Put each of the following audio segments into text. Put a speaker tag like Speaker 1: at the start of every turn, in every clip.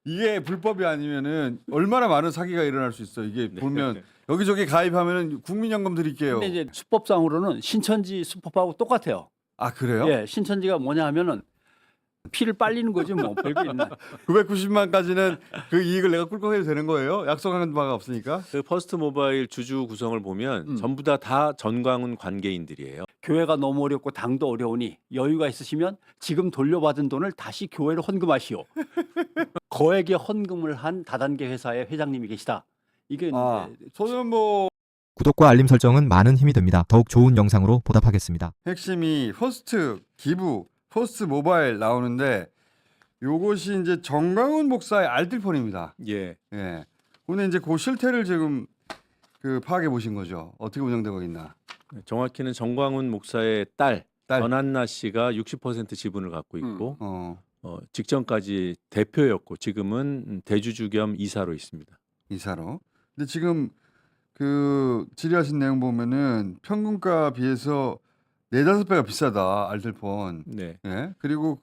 Speaker 1: 이게 불법이 아니면은 얼마나 많은 사기가 일어날 수 있어. 이게 보면 여기저기 가입하면은 국민연금 드릴게요.
Speaker 2: 근데 이제 수법상으로는 신천지 수법하고 똑같아요.
Speaker 1: 아 그래요?
Speaker 2: 예, 신천지가 뭐냐 하면은 피를 빨리는 거지 뭐 별게 있나.
Speaker 1: 990만까지는 그 이익을 내가 꿀꺽해도 되는 거예요? 약속한 바가 없으니까.
Speaker 3: 그 퍼스트 모바일 주주 구성을 보면 전부 다 전광훈 관계인들이에요.
Speaker 2: 교회가 너무 어렵고 당도 어려우니 여유가 있으시면 지금 돌려받은 돈을 다시 교회로 헌금하시오. 거액의 헌금을 한 다단계 회사의 회장님이 계시다. 이게
Speaker 1: 아,
Speaker 2: 이제
Speaker 1: 저는 뭐
Speaker 4: 구독과 알림 설정은 많은 힘이 됩니다. 더욱 좋은 영상으로 보답하겠습니다.
Speaker 1: 핵심이 퍼스트 기부, 퍼스트 모바일 나오는데 요것이 이제 정광훈 목사의 알뜰폰입니다.
Speaker 3: 예.
Speaker 1: 예. 오늘 이제 그 실태를 지금 그 파악해 보신 거죠. 어떻게 운영되고 있나.
Speaker 3: 정확히는 정광훈 목사의 딸
Speaker 1: 딸.
Speaker 3: 전한나 씨가 60% 지분을 갖고 있고 직전까지 대표였고 지금은 대주주 겸 이사로 있습니다.
Speaker 1: 이사로. 근데 지금 그 질의하신 내용 보면은 평균가 비해서 4-5배가 비싸다. 알뜰폰.
Speaker 3: 네.
Speaker 1: 예. 그리고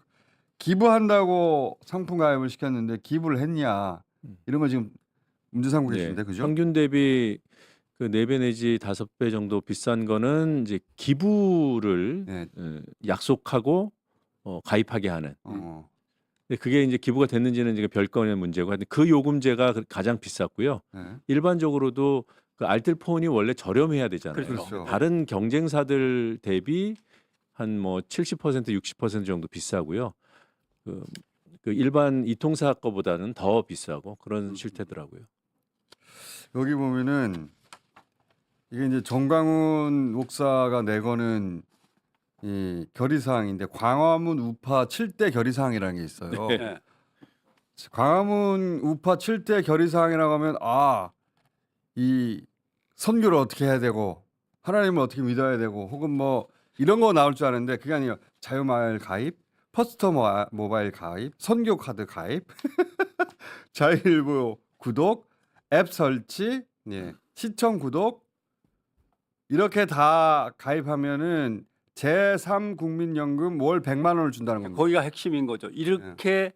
Speaker 1: 기부한다고 상품 가입을 시켰는데 기부를 했냐. 이런 거 지금 문제 삼고 계신데. 그죠?
Speaker 3: 평균 대비 그 4배 내지 5배 정도 비싼 거는 이제 기부를
Speaker 1: 네.
Speaker 3: 약속하고 가입하게 하는.
Speaker 1: 어.
Speaker 3: 근데 그게 이제 기부가 됐는지는 이제 별건의 문제고, 하여튼 그 요금제가 가장 비쌌고요.
Speaker 1: 네.
Speaker 3: 일반적으로도 그 알뜰폰이 원래 저렴해야 되잖아요.
Speaker 1: 그렇죠.
Speaker 3: 다른 경쟁사들 대비 한 뭐 70% 60% 정도 비싸고요. 그 일반 이통사 거보다는 더 비싸고 그런 실태더라고요.
Speaker 1: 여기 보면은 이게 이제 정광훈 목사가 내거는 이 결의사항인데 광화문 우파 7대 결의사항이라는 게 있어요.
Speaker 2: 예.
Speaker 1: 광화문 우파 7대 결의사항이라고 하면 이 선교를 어떻게 해야 되고 하나님을 어떻게 믿어야 되고 혹은 뭐 이런 거 나올 줄 아는데 그게 아니에요. 자유마을 가입, 퍼스트 모바일 가입, 선교 카드 가입, 자유일보 구독, 앱 설치, 예, 시청 구독 이렇게 다 가입하면은 제3국민연금 월 100만 원을 준다는 겁니다.
Speaker 2: 거기가 핵심인 거죠. 이렇게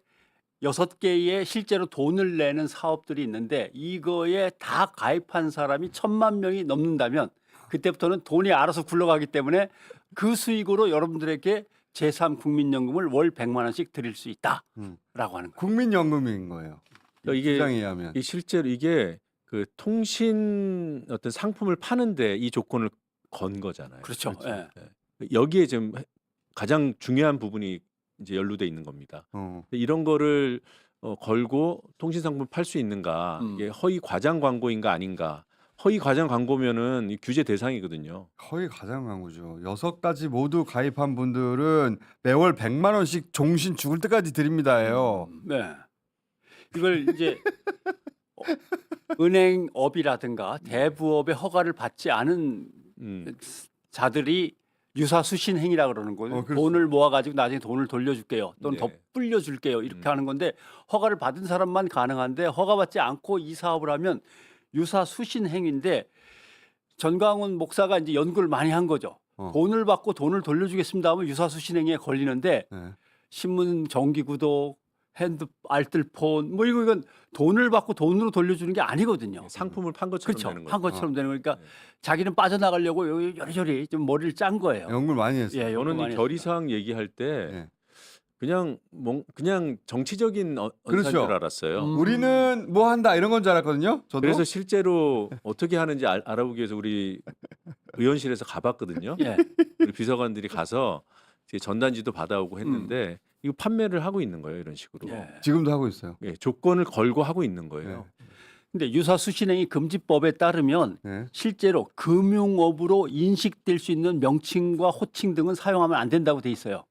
Speaker 2: 6개의 실제로 돈을 내는 사업들이 있는데 이거에 다 가입한 사람이 1,000만 명이 넘는다면 그때부터는 돈이 알아서 굴러가기 때문에 그 수익으로 여러분들에게 제3국민연금을 월 100만 원씩 드릴 수 있다라고 하는 거예요.
Speaker 1: 국민연금인 거예요.
Speaker 3: 이게
Speaker 1: 주장에 의하면.
Speaker 3: 이 실제로 이게 그 통신 어떤 상품을 파는데 이 조건을 건 거잖아요.
Speaker 2: 그렇죠. 예.
Speaker 3: 여기에 지금 가장 중요한 부분이 이제 연루돼 있는 겁니다. 이런 거를 걸고 통신 상품 팔 수 있는가? 이게 허위 과장 광고인가 아닌가? 허위 과장 광고면은 이 규제 대상이거든요.
Speaker 1: 거의 가장 광고죠. 6가지 모두 가입한 분들은 매월 100만 원씩 종신 죽을 때까지 드립니다예요.
Speaker 2: 네. 이걸 이제 은행업이라든가 대부업의 허가를 받지 않은 자들이 유사수신행위라 그러는 거예요.
Speaker 1: 그렇죠.
Speaker 2: 돈을 모아가지고 나중에 돈을 돌려줄게요. 또는
Speaker 3: 네.
Speaker 2: 더 불려줄게요. 이렇게 하는 건데 허가를 받은 사람만 가능한데 허가받지 않고 이 사업을 하면 유사수신행위인데 전광훈 목사가 이제 연구를 많이 한 거죠. 돈을 받고 돈을 돌려주겠습니다 하면 유사수신행위에 걸리는데
Speaker 1: 네.
Speaker 2: 신문 정기구독, 알뜰폰 뭐 이건 돈을 받고 돈으로 돌려주는 게 아니거든요.
Speaker 3: 상품을 판 것처럼
Speaker 2: 그렇죠.
Speaker 3: 되는 거죠.
Speaker 2: 한 것처럼 되는 거니까 자기는 빠져나가려고 요리조리 좀 머리를 짠 거예요.
Speaker 1: 연구를 많이 했어요.
Speaker 2: 예, 연구
Speaker 3: 저는
Speaker 2: 많이
Speaker 3: 이
Speaker 2: 했습니다.
Speaker 3: 결의사항 얘기할 때
Speaker 1: 네.
Speaker 3: 그냥 정치적인 언사인
Speaker 1: 그렇죠.
Speaker 3: 줄 알았어요.
Speaker 1: 우리는 뭐 한다 이런 건 줄 알았거든요. 저도.
Speaker 3: 그래서 실제로 어떻게 하는지 알아보기 위해서 우리 의원실에서 가봤거든요.
Speaker 2: 예.
Speaker 3: 우리 비서관들이 가서 이제 전단지도 받아오고 했는데 이거 판매를 하고 있는 거예요, 이런 식으로.
Speaker 2: 예.
Speaker 1: 지금도 하고 있어요.
Speaker 3: 조건을 걸고 하고 있는 거예요.
Speaker 2: 근데 유사수신행위 금지법에 따르면
Speaker 1: 네.
Speaker 2: 실제로 금융업으로 인식될 수 있는 명칭과 호칭 등은 사용하면 안 된다고 돼 있어요.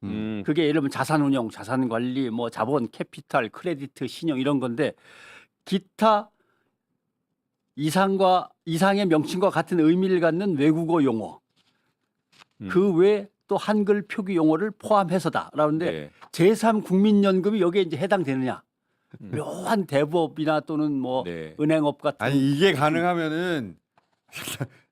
Speaker 2: 그게 예를 들면 자산운용, 자산관리, 뭐 자본, 캐피탈, 크레디트, 신용 이런 건데 기타 이상의 명칭과 같은 의미를 갖는 외국어 용어 그 외에 또 한글 표기 용어를 포함해서다라는데
Speaker 3: 네.
Speaker 2: 제3국민연금이 여기에 이제 해당되느냐? 묘한 대부업이나 또는 뭐
Speaker 3: 네.
Speaker 2: 은행업 같은
Speaker 1: 아니 이게 가능하면은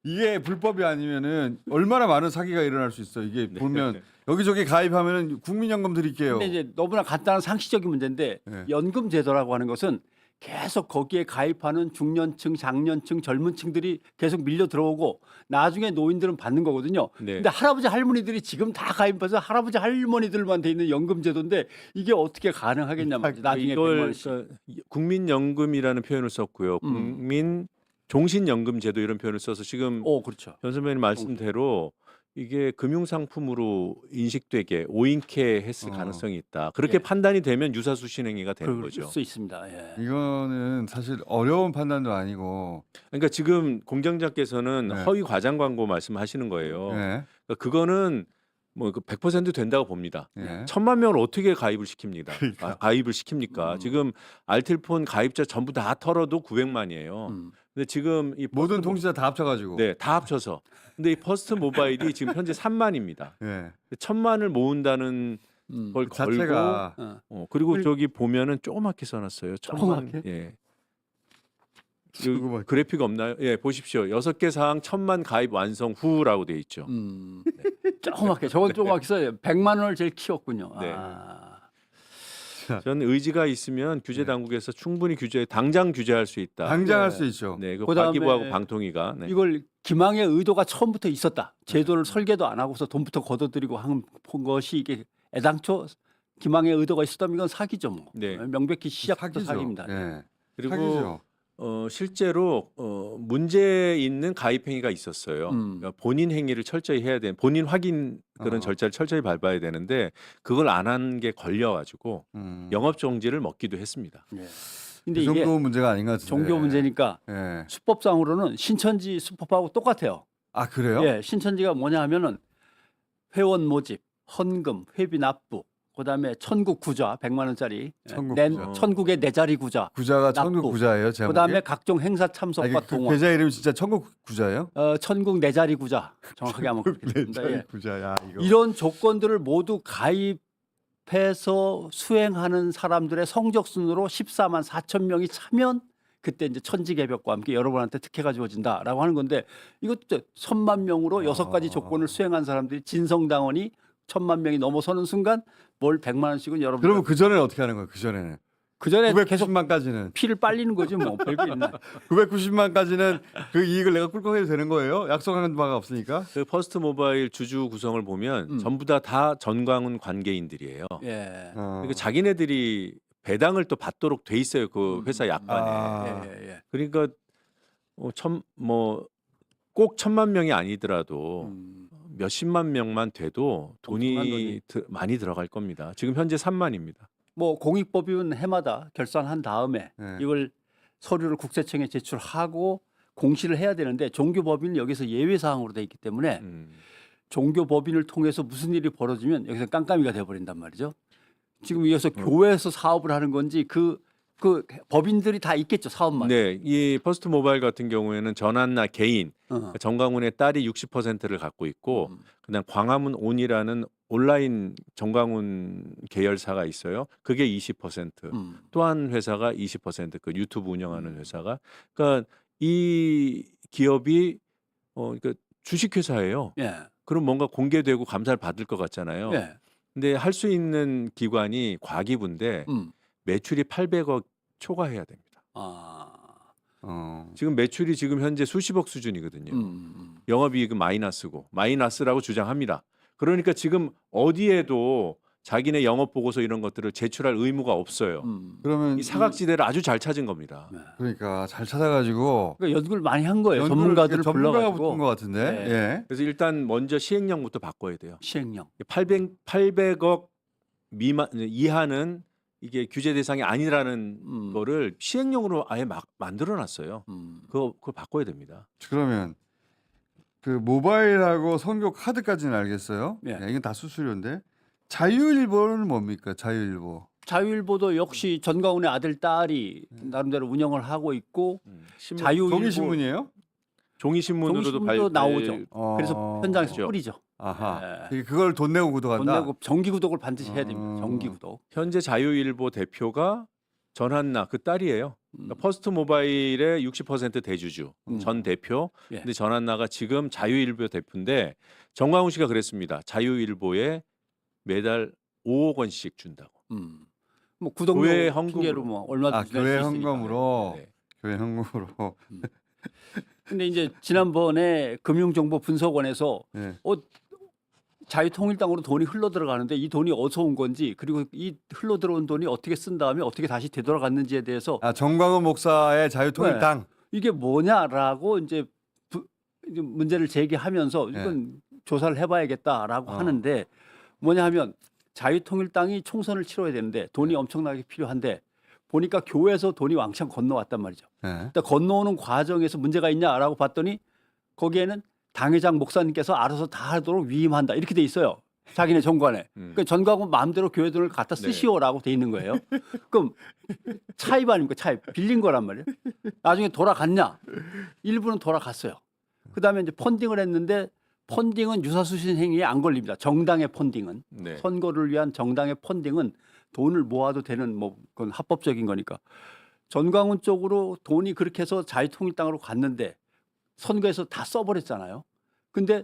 Speaker 1: 이게 불법이 아니면은 얼마나 많은 사기가 일어날 수 있어. 이게 보면 여기저기 가입하면은 국민연금 드릴게요.
Speaker 2: 근데 이제 너무나 간단한 상식적인 문제인데
Speaker 1: 네.
Speaker 2: 연금 제도라고 하는 것은 계속 거기에 가입하는 중년층, 장년층, 젊은 층들이 계속 밀려 들어오고 나중에 노인들은 받는 거거든요.
Speaker 3: 네.
Speaker 2: 근데 할아버지 할머니들이 지금 다 가입해서 할아버지 할머니들만 돼 있는 연금 제도인데 이게 어떻게 가능하겠냐 말이죠. 나중에 100만
Speaker 3: 이걸
Speaker 2: 원씩.
Speaker 3: 국민연금이라는 표현을 썼고요. 국민 종신연금 제도 이런 표현을 써서 지금
Speaker 2: 그렇죠.
Speaker 3: 전 선배님 말씀대로 이게 금융상품으로 인식되게 오인케 했을 가능성이 있다. 그렇게
Speaker 2: 예.
Speaker 3: 판단이 되면 유사수신행위가 되는
Speaker 2: 그럴
Speaker 3: 거죠.
Speaker 2: 수 있습니다. 예.
Speaker 1: 이거는 사실 어려운 판단도 아니고.
Speaker 3: 그러니까 지금 공장장께서는
Speaker 1: 네.
Speaker 3: 허위 과장 광고 말씀하시는 거예요.
Speaker 1: 네.
Speaker 3: 그러니까 그거는 뭐 100% 된다고 봅니다.
Speaker 1: 네.
Speaker 3: 1,000만 명을 어떻게 가입을 시킵니다.
Speaker 1: 그러니까.
Speaker 3: 가입을 시킵니까? 지금 알뜰폰 가입자 전부 다 털어도 900만이에요. 근데 지금 이
Speaker 1: 모든
Speaker 3: 퍼스트
Speaker 1: 통신사 다 합쳐가지고.
Speaker 3: 네, 다 합쳐서. 근데 이 퍼스트 모바일이 지금 현재 3만입니다.
Speaker 1: 네.
Speaker 3: 1,000만을 모은다는 걸
Speaker 1: 그
Speaker 3: 걸고
Speaker 1: 자체가
Speaker 3: 그리고 저기 보면은 조그맣게 써놨어요. 1,000만.
Speaker 2: 조그맣게?
Speaker 3: 예.
Speaker 1: 조그맣게.
Speaker 3: 그래픽 없나요? 예, 보십시오. 6개 사항 1,000만 가입 완성 후라고 돼 있죠.
Speaker 2: 조그맣게 저건 조그맣게 써요. 100만 원을 제일 키웠군요.
Speaker 3: 네.
Speaker 2: 아.
Speaker 3: 저는 의지가 있으면 규제 당국에서 충분히 당장 규제할 수 있다.
Speaker 1: 당장 할
Speaker 2: 네.
Speaker 1: 수 있죠.
Speaker 3: 네, 그
Speaker 2: 그다음에
Speaker 3: 과기부하고 방통위가 네.
Speaker 2: 이걸 기망의 의도가 처음부터 있었다. 제도를 설계도 안 하고서 돈부터 걷어들이고 한 것이 이게 애당초 기망의 의도가 있었다면 이건 사기죠. 뭐.
Speaker 3: 네.
Speaker 2: 명백히 시작부터
Speaker 1: 사기죠.
Speaker 2: 사기입니다.
Speaker 1: 네.
Speaker 3: 그리고
Speaker 1: 사기죠.
Speaker 3: 실제로 문제 있는 가입 행위가 있었어요. 그러니까 본인 행위를 철저히 해야 되는 본인 확인 그런 절차를 철저히 밟아야 되는데 그걸 안 한 게 걸려가지고 영업 정지를 먹기도 했습니다.
Speaker 2: 예.
Speaker 1: 그
Speaker 2: 근데 이게
Speaker 1: 정도 문제가 아닌 것 같은데.
Speaker 2: 종교 문제니까
Speaker 1: 네.
Speaker 2: 수법상으로는 신천지 수법하고 똑같아요.
Speaker 1: 아 그래요?
Speaker 2: 예, 신천지가 뭐냐 하면은 회원 모집, 헌금, 회비 납부, 그다음에 천국 구좌 100만 원짜리,
Speaker 1: 천국
Speaker 2: 낸
Speaker 1: 구좌.
Speaker 2: 천국의 네 자리 구좌,
Speaker 1: 구자가
Speaker 2: 납부.
Speaker 1: 천국 구자예요. 제목이?
Speaker 2: 그다음에 각종 행사 참석과
Speaker 1: 아니, 그
Speaker 2: 동원.
Speaker 1: 계좌 이름이 진짜 천국 구자예요?
Speaker 2: 천국 네 자리 구좌 정확하게 하면 그렇게 됩니다. 예.
Speaker 1: 구자야 이거.
Speaker 2: 이런 조건들을 모두 가입해서 수행하는 사람들의 성적 순으로 14만 4천 명이 차면 그때 이제 천지개벽과 함께 여러분한테 특혜가 주어진다라고 하는 건데 이것도 1,000만 명으로 6가지 조건을 수행한 사람들이 진성당원이 1,000만 명이 넘어서는 순간 뭘 100만 원씩은 여러분
Speaker 1: 그러면 그 전에는 어떻게 하는 거예요? 그 전에는
Speaker 2: 그 전에 계속
Speaker 1: 990만까지는
Speaker 2: 피를 빨리는 거지 뭐 별거 있나.
Speaker 1: 990만까지는 그 이익을 내가 꿀꺽해도 되는 거예요? 약속한 바가 없으니까.
Speaker 3: 그 퍼스트 모바일 주주 구성을 보면 전부 다 전광훈 관계인들이에요.
Speaker 2: 예.
Speaker 3: 그러니까 자기네들이 배당을 또 받도록 돼 있어요. 그 회사 약관에.
Speaker 1: 아.
Speaker 2: 예.
Speaker 3: 그러니까 꼭 1,000만 명이 아니더라도 몇십만 명만 돼도
Speaker 2: 엄청난
Speaker 3: 돈이 많이 들어갈 겁니다. 지금 현재 3만입니다.
Speaker 2: 뭐 공익법인 해마다 결산한 다음에
Speaker 1: 네.
Speaker 2: 이걸 서류를 국세청에 제출하고 공시를 해야 되는데 종교법인은 여기서 예외 사항으로 돼 있기 때문에 종교법인을 통해서 무슨 일이 벌어지면 여기서 깜깜이가 돼버린단 말이죠. 지금 이어서 교회에서 사업을 하는 건지 그 법인들이 다 있겠죠 사업만.
Speaker 3: 네, 이 퍼스트 모바일 같은 경우에는 전한나 개인 정광훈의 딸이 60%를 갖고 있고 그다음 광화문 온이라는 온라인 정광훈 계열사가 있어요. 그게 20%. 또 한 회사가 20%그 유튜브 운영하는 회사가. 그러니까 이 기업이 그러니까 주식회사예요.
Speaker 2: 예.
Speaker 3: 그럼 뭔가 공개되고 감사를 받을 것 같잖아요.
Speaker 2: 예.
Speaker 3: 근데 할 수 있는 기관이 과기부인데 매출이 800억 초과해야 됩니다. 지금 매출이 지금 현재 수십억 수준이거든요. 영업이익은 마이너스고 마이너스라고 주장합니다. 그러니까 지금 어디에도 자기네 영업 보고서 이런 것들을 제출할 의무가 없어요.
Speaker 1: 그러면
Speaker 3: 이 사각지대를 아주 잘 찾은 겁니다.
Speaker 1: 그러니까 잘 찾아가지고
Speaker 2: 그러니까 연구를 많이 한 거예요.
Speaker 1: 연구를-
Speaker 2: 전문가들을
Speaker 1: 전문가가
Speaker 2: 불러가지고
Speaker 1: 붙은 것 같은데.
Speaker 2: 네.
Speaker 1: 예.
Speaker 3: 그래서 일단 먼저 시행령부터 바꿔야 돼요.
Speaker 2: 시행령.
Speaker 3: 800억 이하는 이게 규제 대상이 아니라는 거를 시행령으로 아예 막 만들어놨어요. 그거 바꿔야 됩니다.
Speaker 1: 그러면 그 모바일하고 선교 카드까지는 알겠어요.
Speaker 2: 예.
Speaker 1: 네, 이건 다 수수료인데 자유일보는 뭡니까? 자유일보.
Speaker 2: 자유일보도 역시 전광훈의 아들 딸이 나름대로 운영을 하고 있고
Speaker 3: 신문,
Speaker 2: 자유일보
Speaker 1: 종이 신문이에요?
Speaker 3: 종이 신문으로도
Speaker 2: 종이신문도 나오죠.
Speaker 1: 어.
Speaker 2: 그래서 현장에서
Speaker 3: 그렇죠.
Speaker 2: 뿌리죠.
Speaker 1: 아하.
Speaker 2: 네.
Speaker 1: 그걸 돈 내고 구독한다.
Speaker 2: 돈 내고 정기 구독을 반드시 해야 됩니다. 정기 구독.
Speaker 3: 현재 자유일보 대표가 전한나 그 딸이에요. 그러니까 퍼스트 모바일의 60% 대주주 전 대표.
Speaker 2: 예.
Speaker 3: 근데 전한나가 지금 자유일보 대표인데 정광훈 씨가 그랬습니다. 자유일보의 매달 5억 원씩 준다고.
Speaker 2: 뭐 구독료
Speaker 3: 교회
Speaker 2: 핑계로 뭐 얼마든지 낼
Speaker 1: 교회
Speaker 2: 수 있으니까.
Speaker 1: 헌금으로
Speaker 3: 네.
Speaker 1: 교회 헌금으로
Speaker 2: 근데 이제 지난번에 금융정보분석원에서
Speaker 1: 네.
Speaker 2: 자유통일당으로 돈이 흘러 들어가는데 이 돈이 어디서 온 건지 그리고 이 흘러 들어온 돈이 어떻게 쓴 다음에 어떻게 다시 되돌아갔는지에 대해서
Speaker 1: 정광훈 목사의 자유통일당
Speaker 2: 이게 뭐냐라고 이제 문제를 제기하면서
Speaker 1: 네.
Speaker 2: 이건 조사를 해봐야겠다라고
Speaker 1: 어.
Speaker 2: 하는데 뭐냐 하면 자유통일당이 총선을 치러야 되는데 돈이
Speaker 1: 네.
Speaker 2: 엄청나게 필요한데 보니까 교회에서 돈이 왕창 건너왔단 말이죠.
Speaker 1: 네.
Speaker 2: 그러니까 건너오는 과정에서 문제가 있냐라고 봤더니 거기에는 당회장 목사님께서 알아서 다 하도록 위임한다 이렇게 돼 있어요. 자기네 정관에. 그러니까 전광훈 마음대로 교회 돈을 갖다 쓰시오라고 돼 있는 거예요. 그럼 차입 아닙니까? 차입. 빌린 거란 말이에요. 나중에 돌아갔냐? 일부는 돌아갔어요. 그다음에 이제 펀딩을 했는데 펀딩은 유사수신 행위에 안 걸립니다. 정당의 펀딩은.
Speaker 3: 네.
Speaker 2: 선거를 위한 정당의 펀딩은 돈을 모아도 되는 뭐 그건 합법적인 거니까. 전광훈 쪽으로 돈이 그렇게 해서 자유통일당으로 갔는데 선거에서 다 써버렸잖아요. 근데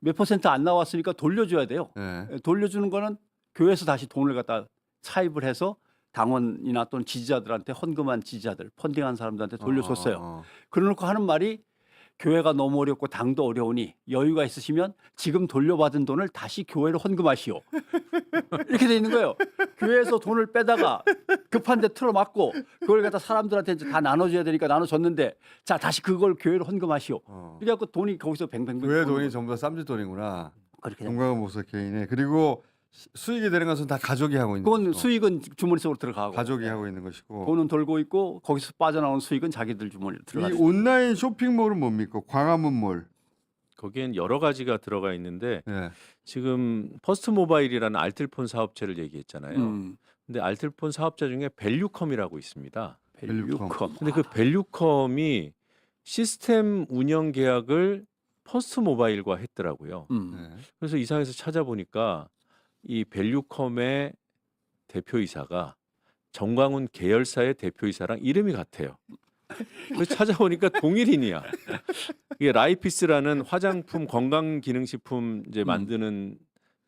Speaker 2: 몇 퍼센트 안 나왔으니까 돌려줘야 돼요.
Speaker 1: 네.
Speaker 2: 돌려주는 거는 교회에서 다시 돈을 갖다 차입을 해서 당원이나 또는 지지자들한테 헌금한 지지자들, 펀딩한 사람들한테 돌려줬어요. 그러놓고 하는 말이 교회가 너무 어렵고 당도 어려우니 여유가 있으시면 지금 돌려받은 돈을 다시 교회로 헌금하시오. 이렇게 돼 있는 거예요. 교회에서 돈을 빼다가 급한 데 틀어막고 그걸 갖다 사람들한테 이제 다 나눠줘야 되니까 나눠줬는데 자 다시 그걸 교회로 헌금하시오. 그래갖고 돈이 거기서 뱅뱅뱅.
Speaker 1: 교회 돈이 전부 다 쌈짓돈이구나.
Speaker 2: 그렇게 돼.
Speaker 1: 정광훈 목사 개인의. 그리고 수익이 되는 것은 다 가족이 하고 있는
Speaker 2: 그건
Speaker 1: 것이고.
Speaker 2: 수익은 주머니 속으로 들어가고
Speaker 1: 가족이 하고 있는 것이고.
Speaker 2: 돈은 돌고 있고 거기서 빠져나오는 수익은 자기들 주머니로
Speaker 1: 이
Speaker 2: 들어가죠.
Speaker 1: 온라인 쇼핑몰은 뭡니까? 광화문몰.
Speaker 3: 거기엔 여러 가지가 들어가 있는데
Speaker 1: 네.
Speaker 3: 지금 퍼스트 모바일이라는 알뜰폰 사업체를 얘기했잖아요.
Speaker 2: 음.
Speaker 3: 근데 알뜰폰 사업자 중에 밸류컴이라고 있습니다.
Speaker 1: 밸류컴.
Speaker 3: 근데 그 밸류컴이 시스템 운영 계약을 퍼스트 모바일과 했더라고요.
Speaker 1: 네.
Speaker 3: 그래서 이상해서 찾아보니까 이 밸류컴의 대표이사가 정광훈 계열사의 대표이사랑 이름이 같아요. 그래서 찾아보니까 동일인이야. 이게 라이피스라는 화장품 건강기능식품 이제 만드는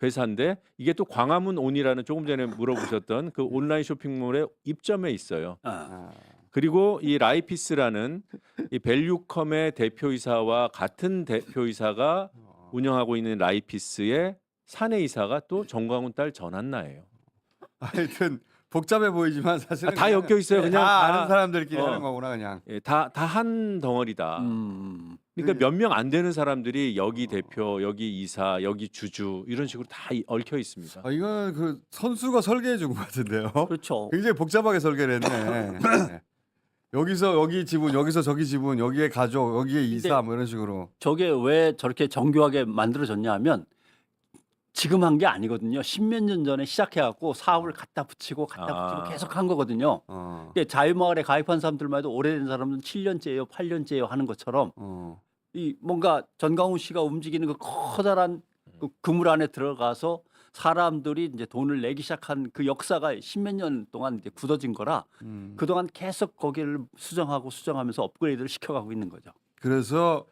Speaker 3: 회사인데 이게 또 광화문 온이라는 조금 전에 물어보셨던 그 온라인 쇼핑몰의 입점에 있어요.
Speaker 2: 아.
Speaker 3: 그리고 이 라이피스라는 이 밸류컴의 대표이사와 같은 대표이사가 운영하고 있는 라이피스의 사내이사가 또 정광훈 딸 전한나예요.
Speaker 1: 하여튼 복잡해 보이지만 사실은
Speaker 3: 다 엮여 있어요. 그냥
Speaker 1: 다
Speaker 3: 다
Speaker 1: 아는 사람들끼리
Speaker 3: 어.
Speaker 1: 하는 거구나 그냥.
Speaker 3: 예, 다 한 덩어리다. 그러니까 몇 명 안 되는 사람들이 여기 대표, 여기 이사, 여기 주주 이런 식으로 다 얽혀 있습니다.
Speaker 1: 이건 그 선수가 설계해 준 것 같은데요.
Speaker 2: 그렇죠.
Speaker 1: 굉장히 복잡하게 설계를 했네. 네. 여기서 여기 지분, 여기서 저기 지분, 여기에 가족, 여기에 이사 뭐 이런 식으로.
Speaker 2: 저게 왜 저렇게 정교하게 만들어졌냐 하면 지금 한 게 아니거든요. 십몇 년 전에 시작해갖고 사업을 갖다 붙이고 계속 한 거거든요. 이게 자유마을에 가입한 사람들만 해도 오래된 사람은 7년째예요, 8년째예요 하는 것처럼 이 뭔가 전광훈 씨가 움직이는 그 커다란 그 그물 안에 들어가서 사람들이 이제 돈을 내기 시작한 그 역사가 십몇 년 동안 이제 굳어진 거라 그동안 계속 거기를 수정하면서 업그레이드를 시켜가고 있는 거죠.
Speaker 1: 그래서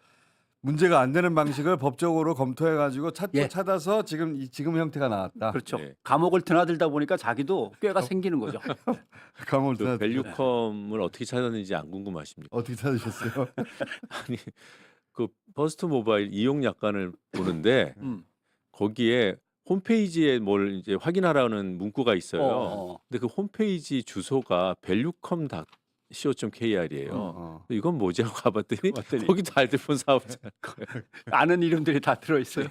Speaker 1: 문제가 안 되는 방식을 법적으로 검토해 가지고 찾아서 지금 형태가 나왔다.
Speaker 2: 그렇죠.
Speaker 3: 네.
Speaker 2: 감옥을 드나들다 보니까 자기도 꾀가 생기는 거죠.
Speaker 1: 감옥을
Speaker 3: 그
Speaker 1: 드나-
Speaker 3: 밸류컴을 어떻게 찾았는지 안 궁금하십니까?
Speaker 1: 어떻게 찾으셨어요?
Speaker 3: 아니 그 퍼스트 모바일 이용 약관을 보는데
Speaker 2: 음.
Speaker 3: 거기에 홈페이지에 뭘 이제 확인하라는 문구가 있어요.
Speaker 2: 어.
Speaker 3: 근데 그 홈페이지 주소가 밸류컴.co.kr이에요. 이건 뭐지 하고 가봤더니 거기도 알뜰폰 사업자.
Speaker 2: 아는 이름들이 다 들어있어요.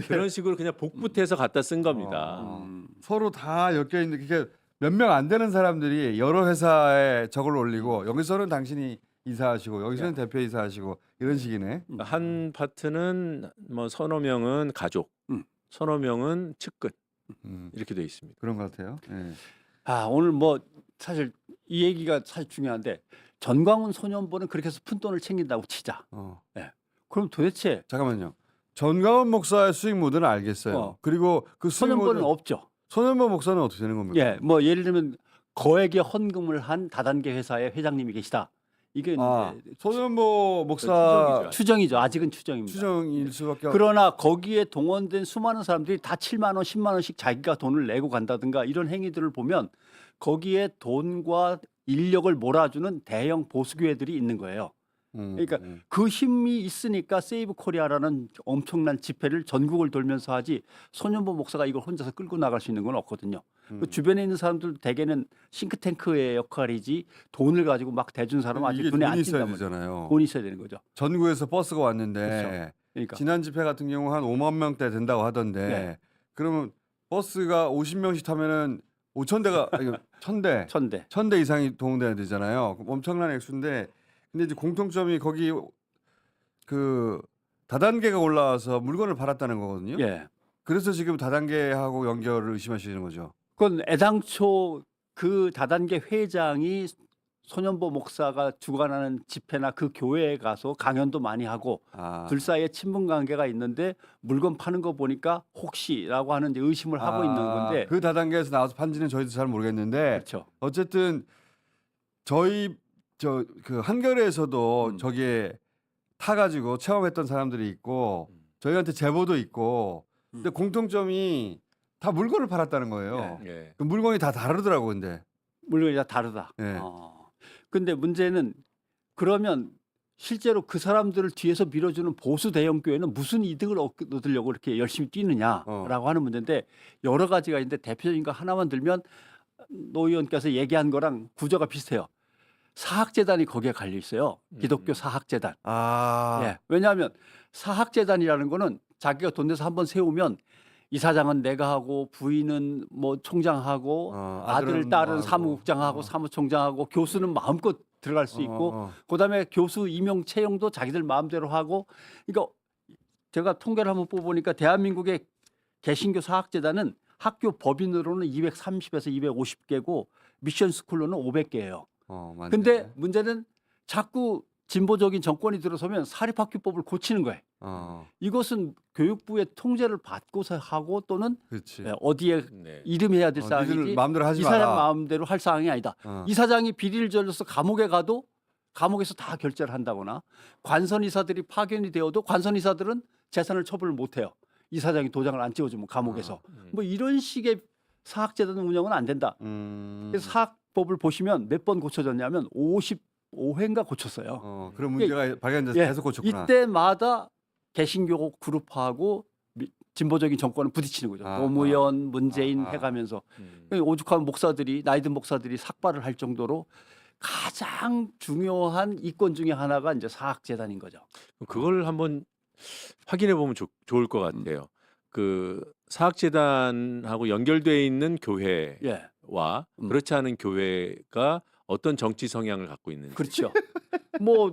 Speaker 3: 그런 식으로 그냥 복붙해서 갖다 쓴 겁니다.
Speaker 1: 서로 다 엮여 있는 게 몇 명 안 되는 사람들이 여러 회사에 저걸 올리고 여기서는 당신이 이사하시고 여기서는 대표 이사하시고 이런 식이네.
Speaker 3: 한 파트는 뭐 서너 명은 가족, 서너 명은 측근 이렇게 돼 있습니다.
Speaker 1: 그런 것 같아요. 예.
Speaker 2: 오늘 뭐 사실 이 얘기가 사실 중요한데 전광훈 소년보는 그렇게 해서 푼돈을 챙긴다고 치자. 그럼 도대체
Speaker 1: 잠깐만요. 전광훈 목사의 수익 모델은 알겠어요. 그리고 그 수익
Speaker 2: 소년보는
Speaker 1: 모델
Speaker 2: 없죠.
Speaker 1: 손현보 목사는 어떻게 되는 겁니까?
Speaker 2: 뭐 예를 들면 거액의 헌금을 한 다단계 회사의 회장님이 계시다. 이게 이제
Speaker 1: 손현보 목사
Speaker 2: 추정이죠. 아직은 추정입니다.
Speaker 1: 추정일 수밖에
Speaker 2: 그러나 거기에 동원된 수많은 사람들이 다 7만 원, 10만 원씩 자기가 돈을 내고 간다든가 이런 행위들을 보면 거기에 돈과 인력을 몰아주는 대형 보수교회들이 있는 거예요. 그러니까 그 힘이 있으니까 세이브 코리아라는 엄청난 집회를 전국을 돌면서 하지 손현보 목사가 이걸 혼자서 끌고 나갈 수 있는 건 없거든요. 그 주변에 있는 사람들 대개는 싱크탱크의 역할이지 돈을 가지고 막 대준 사람은 아직
Speaker 1: 이게
Speaker 2: 눈에 안
Speaker 1: 돈이 있어야
Speaker 2: 띈단 말이에요.
Speaker 1: 되잖아요.
Speaker 2: 돈이 있어야 되는 거죠.
Speaker 1: 전국에서 버스가 왔는데
Speaker 2: 그렇죠. 그러니까
Speaker 1: 지난 집회 같은 경우 한 5만 명대 된다고 하던데
Speaker 2: 네.
Speaker 1: 그러면 버스가 50명씩 타면은 5,000대가 1,000대
Speaker 2: 1,000대.
Speaker 1: 이상이 동원돼야 되잖아요. 그럼 엄청난 액수인데 근데 이제 공통점이 거기 그 다단계가 올라와서 물건을 팔았다는 거거든요.
Speaker 2: 예.
Speaker 1: 그래서 지금 다단계하고 연결을 의심하시는 거죠.
Speaker 2: 그건 애당초 그 다단계 회장이 손현보 목사가 주관하는 집회나 그 교회에 가서 강연도 많이 하고 둘 사이에 친분 관계가 있는데 물건 파는 거 보니까 혹시라고 하는 이제 의심을 하고 있는 건데
Speaker 1: 그 다단계에서 나와서 판지는 저희도 잘 모르겠는데
Speaker 2: 그렇죠.
Speaker 1: 어쨌든 저희 그 한겨레에서도
Speaker 2: 음.
Speaker 1: 저기에 타가지고 체험했던 사람들이 있고 저희한테 제보도 있고 근데 공통점이 다 물건을 팔았다는 거예요.
Speaker 3: 예.
Speaker 1: 그 물건이 다 다르더라고 근데.
Speaker 2: 물건이 다 다르다.
Speaker 1: 예.
Speaker 2: 근데 문제는 그러면 실제로 그 사람들을 뒤에서 밀어주는 보수 대형 교회는 무슨 이득을 얻으려고 이렇게 열심히 뛰느냐라고 하는 문제인데 여러 가지가 있는데 대표적인 거 하나만 들면 노 의원께서 얘기한 거랑 구조가 비슷해요. 사학재단이 거기에 갈려 있어요. 기독교 사학재단. 예. 왜냐하면 사학재단이라는 거는 자기가 돈 내서 한번 세우면 이사장은 내가 하고 부인은 뭐 총장하고 아들
Speaker 1: 아들은
Speaker 2: 딸은
Speaker 1: 뭐
Speaker 2: 사무국장하고 사무총장하고 교수는 마음껏 들어갈 수 있고 그다음에 교수 임용 채용도 자기들 마음대로 하고 그러니까 제가 통계를 한번 뽑아보니까 대한민국의 개신교 사학재단은 학교 법인으로는 230에서 250개고 미션 스쿨로는 500개예요.
Speaker 1: 맞네.
Speaker 2: 근데 문제는 자꾸 진보적인 정권이 들어서면 사립학교법을 고치는 거예요. 이것은 교육부의 통제를 받고서 하고 또는
Speaker 1: 그렇지.
Speaker 2: 어디에
Speaker 3: 네.
Speaker 2: 이름해야 될
Speaker 1: 니들
Speaker 2: 사항이지
Speaker 1: 마음대로 하지
Speaker 2: 이사장
Speaker 1: 마라.
Speaker 2: 마음대로 할 사항이 아니다. 이사장이 비리를 저질러서 감옥에 가도 감옥에서 다 결재를 한다거나 관선이사들이 파견이 되어도 관선이사들은 재산을 처분을 못해요. 이사장이 도장을 안 찍어주면 감옥에서 뭐 이런 식의 사학재단 운영은 안 된다. 그래서 사학법을 보시면 몇 번 고쳐졌냐면 55회인가 고쳤어요.
Speaker 1: 그런 문제가 발견돼서
Speaker 2: 예,
Speaker 1: 계속 고쳤구나.
Speaker 2: 이때마다 개신교 그룹하고 진보적인 정권은 부딪히는 거죠. 노무현, 문재인 해가면서 오죽하면 목사들이 나이든 목사들이 삭발을 할 정도로 가장 중요한 이권 중에 하나가 이제 사학재단인 거죠.
Speaker 3: 그걸 한번 확인해 보면 좋을 것 같아요. 그 사학재단하고 연결돼 있는 교회와
Speaker 2: 예.
Speaker 3: 그렇지 않은 교회가 어떤 정치 성향을 갖고 있는지.
Speaker 2: 그렇죠. 뭐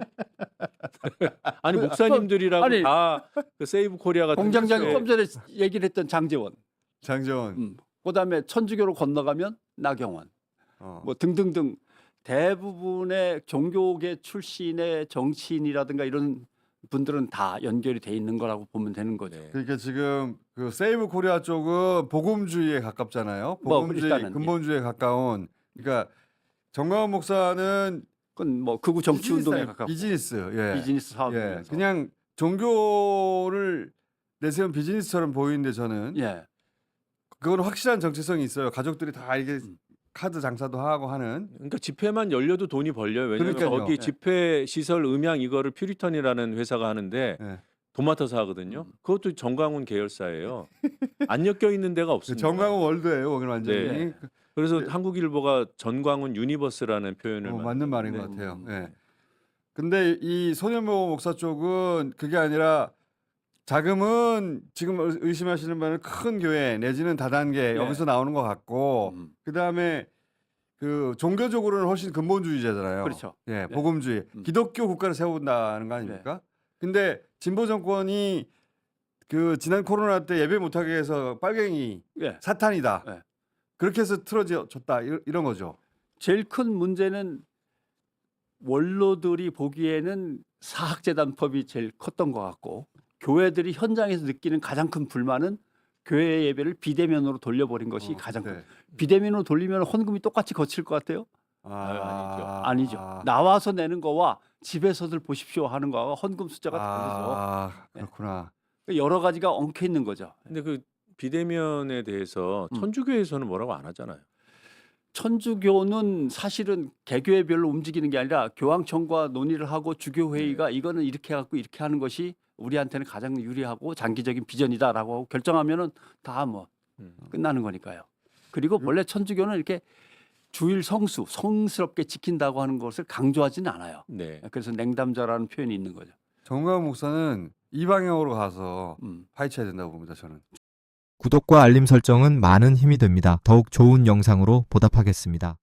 Speaker 3: 아니 목사님들이라고
Speaker 2: 아니,
Speaker 3: 다 그 세이브 코리아 같은
Speaker 2: 공장장이
Speaker 3: 교회-
Speaker 2: 좀 전에 얘기를 했던 장제원,
Speaker 1: 장재원.
Speaker 2: 그다음에 천주교로 건너가면 나경원, 뭐 등등등 대부분의 종교계 출신의 정치인이라든가 이런 분들은 다 연결이 돼 있는 거라고 보면 되는 거죠.
Speaker 3: 네.
Speaker 1: 그러니까 지금 그 세이브 코리아 쪽은 복음주의에 가깝잖아요.
Speaker 2: 뭐,
Speaker 1: 복음주의,
Speaker 2: 일단은,
Speaker 1: 근본주의에 가까운. 그러니까 정광훈 목사는
Speaker 2: 그건 뭐 극우 정치 운동에 가깝고
Speaker 1: 비즈니스. 예.
Speaker 2: 비즈니스 사업이
Speaker 1: 예. 그냥 종교를 내세운 비즈니스처럼 보이는데 저는
Speaker 2: 예.
Speaker 1: 그건 확실한 정체성이 있어요. 가족들이 다 이게 카드 장사도 하고 하는.
Speaker 3: 그러니까 집회만 열려도 돈이 벌려요. 왜냐하면
Speaker 1: 그러니까요.
Speaker 3: 거기
Speaker 2: 네.
Speaker 3: 집회 시설 음향 이거를 퓨리턴이라는 회사가 하는데
Speaker 1: 예.
Speaker 3: 돈 맡아서 하거든요. 그것도 정광훈 계열사예요. 안 엮여 있는 데가 없습니다.
Speaker 1: 정광훈 월드예요. 거기 완전히.
Speaker 3: 네. 그래서 한국일보가 전광훈 유니버스라는 표현을
Speaker 1: 맞는 말인 것
Speaker 3: 만들었는데
Speaker 1: 같아요. 예. 근데 이 손현보 목사 쪽은 그게 아니라 자금은 지금 의심하시는 바는 큰 교회 내지는 다단계
Speaker 2: 네.
Speaker 1: 여기서 나오는 것 같고 그 다음에 그 종교적으로는 훨씬 근본주의자잖아요.
Speaker 2: 그렇죠.
Speaker 1: 예, 복음주의, 기독교 국가를 세운다는 거 아닙니까? 근데 진보 정권이 그 지난 코로나 때 예배 못하게 해서 빨갱이
Speaker 2: 예.
Speaker 1: 사탄이다.
Speaker 2: 네.
Speaker 1: 그렇게 해서 틀어졌다 이런 거죠.
Speaker 2: 제일 큰 문제는 원로들이 보기에는 사학재단법이 제일 컸던 것 같고 교회들이 현장에서 느끼는 가장 큰 불만은 교회 예배를 비대면으로 돌려버린 것이 가장 큰.
Speaker 1: 네.
Speaker 2: 비대면으로 돌리면 헌금이 똑같이 거칠 것 같아요? 아니죠. 나와서 내는 거와 집에서들 보십시오 하는 거와 헌금 숫자가 다르죠.
Speaker 1: 그렇구나.
Speaker 2: 여러 가지가 엉켜 있는 거죠.
Speaker 3: 근데 그 비대면에 대해서
Speaker 2: 음.
Speaker 3: 천주교에서는 뭐라고 안 하잖아요.
Speaker 2: 천주교는 사실은 개교회별로 움직이는 게 아니라 교황청과 논의를 하고 주교회의가 이거는 이렇게 해갖고 이렇게 하는 것이 우리한테는 가장 유리하고 장기적인 비전이다라고 하고 결정하면은 다 뭐 끝나는 거니까요. 그리고 원래 천주교는 이렇게 주일 성수, 성스럽게 지킨다고 하는 것을 강조하지는 않아요.
Speaker 3: 네.
Speaker 2: 그래서 냉담자라는 표현이 있는 거죠.
Speaker 1: 정광훈 목사는 이 방향으로 가서
Speaker 2: 음.
Speaker 1: 파헤쳐야 된다고 봅니다. 저는.
Speaker 4: 구독과 알림 설정은 많은 힘이 됩니다. 더욱 좋은 영상으로 보답하겠습니다.